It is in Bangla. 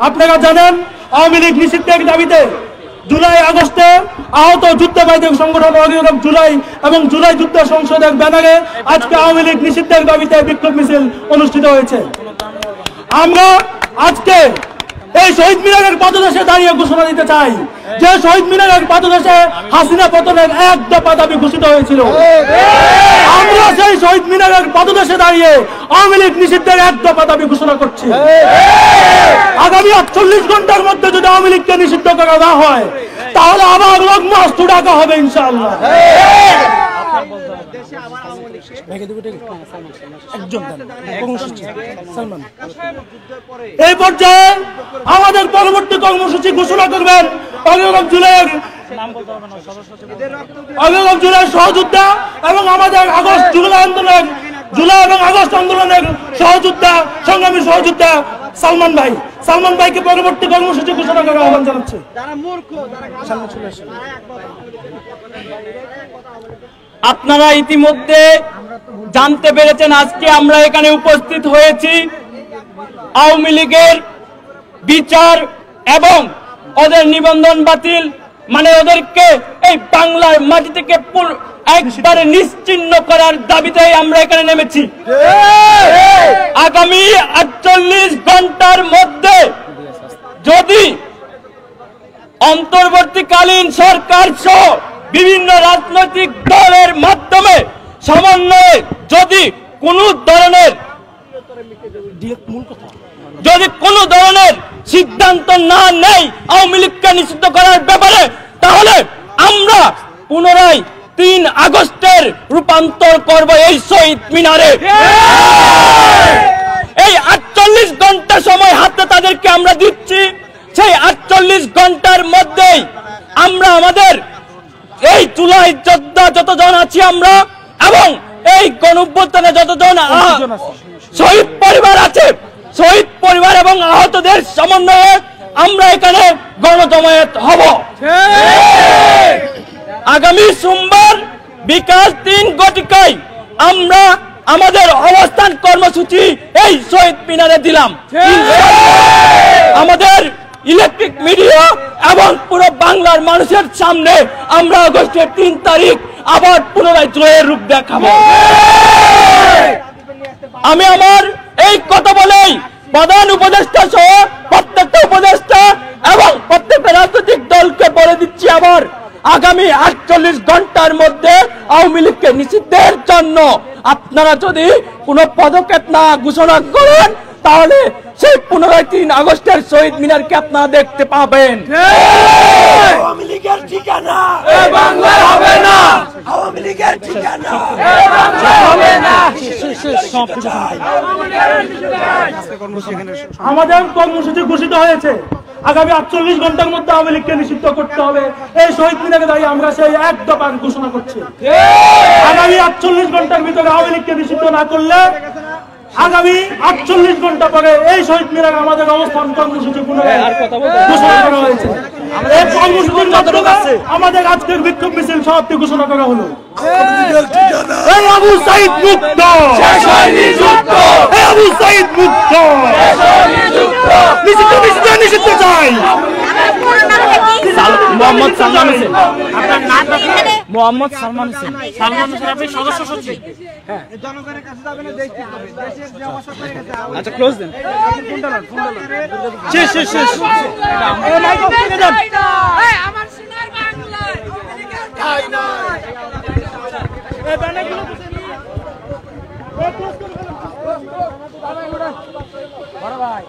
আপনারা জানেন আওয়ামী লীগ নিষিদ্ধের দাবিতে জুলাই আগস্টে আহত যুদ্ধবাদী সংগঠন অগ্রগামী জুলাই এবং জুলাই যুদ্ধ সংসদের ব্যানারে আজকে আওয়ামী লীগ নিষিদ্ধের দাবিতে বিক্ষোভ মিছিল অনুষ্ঠিত হয়েছে। আমরা আজকে এই শহীদ মিনারের পাদদেশে দাঁড়িয়ে ঘোষণা দিতে চাই যে শহীদ মিনারের পাদদেশে হাসিনা পতনের এক দফা দাবি ঘোষিত হয়েছিল। আমরা সেই শহীদ মিনারের পাদদেশে দাঁড়িয়ে আওয়ামী লীগ নিষিদ্ধের এক দফা দাবি ঘোষণা করছি। আগামী 48 ঘন্টার মধ্যে যদি আওয়ামী লীগকে নিষিদ্ধ করা না হয় তাহলে আবার লগ্নস্থ ডাকা হবে ইনশাআল্লাহ। এই পর্যায়ে আমাদের পরবর্তী কর্মসূচি ঘোষণা করবেন অগ্রগামী জুলাইয়ের সহযোদ্ধা এবং আমাদের জুলাই এবং আগস্ট আন্দোলনের সহযোদ্ধা সংগ্রামী সহযোদ্ধা সালমান ভাই। সালমান ভাইকে পরবর্তী কর্মসূচি ঘোষণা করার আহ্বান জানাচ্ছি। আপনারা ইতিমধ্যে জানতে পেরেছেন আজকে আমরা এখানে উপস্থিত হয়েছি আওয়ামী লীগের বিচার এবং ওদের নিবন্ধন বাতিল, মানে ওদেরকে এই বাংলার মাটি থেকে একবারে নিশ্চিহ্ন করার দাবিতে আমরা এখানে নেমেছি। আগামী 48 ঘন্টার মধ্যে যদি অন্তর্বর্তীকালীন সরকার সহ বিভিন্ন রাজনৈতিক দলের মাধ্যমে সমন্বয়ে যদি কোনো ধরনের সিদ্ধান্ত না নেয় আওয়ামী লীগকে নিষিদ্ধ করার ব্যাপারে, তাহলে আমরা পুনরায় 3 আগস্টের রূপান্তর করব এই শহীদ মিনারে। এই 48 ঘন্টা সময় হাতে তাদেরকে আমরা দিচ্ছি। সেই 48 ঘন্টার মধ্যেই আমরা আমাদের এই জুলাই যোদ্ধা যতজন আছি আমরা এবং এই গণঅভ্যুত্থানে যতজন শহীদ পরিবার আছে, শহীদ পরিবার এবং আহতদের সমন্বয়ে আমরা এখানে গণজমায়েত হব। আগামী সোমবার বিকাল 3 ঘটিকায় আমরা আমাদের অবস্থান কর্মসূচি এই শহীদ মিনারে দিলাম। আমাদের ইলেকট্রিক মিডিয়া এবং পুরো বাংলার মানুষের সামনে আমরা আগস্টের 3 তারিখ আবার পুনরায় জয়ের রূপ দেখাবো। আমি আমার এই কথা বলেই প্রধান উপদেষ্টা সহ প্রত্যেকটা উপদেষ্টা এবং প্রত্যেকটা রাজনৈতিক দলকে বলে দিচ্ছি আবার আগামী 48 ঘন্টার মধ্যে আওয়ামী লীগকে নিষিদ্ধের জন্য আপনারা যদি কোনো পদক্ষেপ না ঘোষণা করেন তাহলে সেই পুনরায় 3 আগস্টের শহীদ মিনারকে আপনারা দেখতে পাবেন। আওয়ামী লীগের ঠিকানা এই বাংলায় হবে না। আওয়ামী লীগের ঠিকানা এই বাংলায় হবে না। আমাদের কর্মসূচি ঘোষিত হয়েছে। আগামী 48 ঘন্টার মধ্যে আওয়ামী লীগকে নিষিদ্ধ করতে হবে। এই শহীদ মিনারে দাঁড়িয়ে আমরা সেই এক দফা ঘোষণা করছি। আগামী 48 ঘন্টার ভিতরে আওয়ামী লীগকে নিষিদ্ধ না করলে আগামী 48 ঘন্টা পরে এই শহীদ মিনারে আমাদের অবস্থান কর্মসূচি পুনরায় ঘোষণা করা হয়েছে। এই কর্মসূচির মাধ্যমে আমাদের আজকের বিক্ষোভ মিছিল সমাপ্তি ঘোষণা করা হলো। এই আবু সাঈদ মুক্ত, এই আবু সাঈদ মুক্ত, নিষিদ্ধ নিষিদ্ধ নিষিদ্ধ চাই। মোহাম্মদ সালমান হোসেন। আপনার নাম মোহাম্মদ সালমান হোসেন। সালমান হোসেন, আপনি সদস্য সচিব। হ্যাঁ, জনগণের কাছে যাবেন না, দেখতে হবে দেশের যে অবস্থা হয়ে গেছে। আচ্ছা ক্লোজ দেন। শেষ শেষ শেষ। এই মাইক অফ করে দেন। এই আমার সোনার বাংলায় আমেরিকার ঠাই নাই। এই ব্যানারগুলো বড় ভাই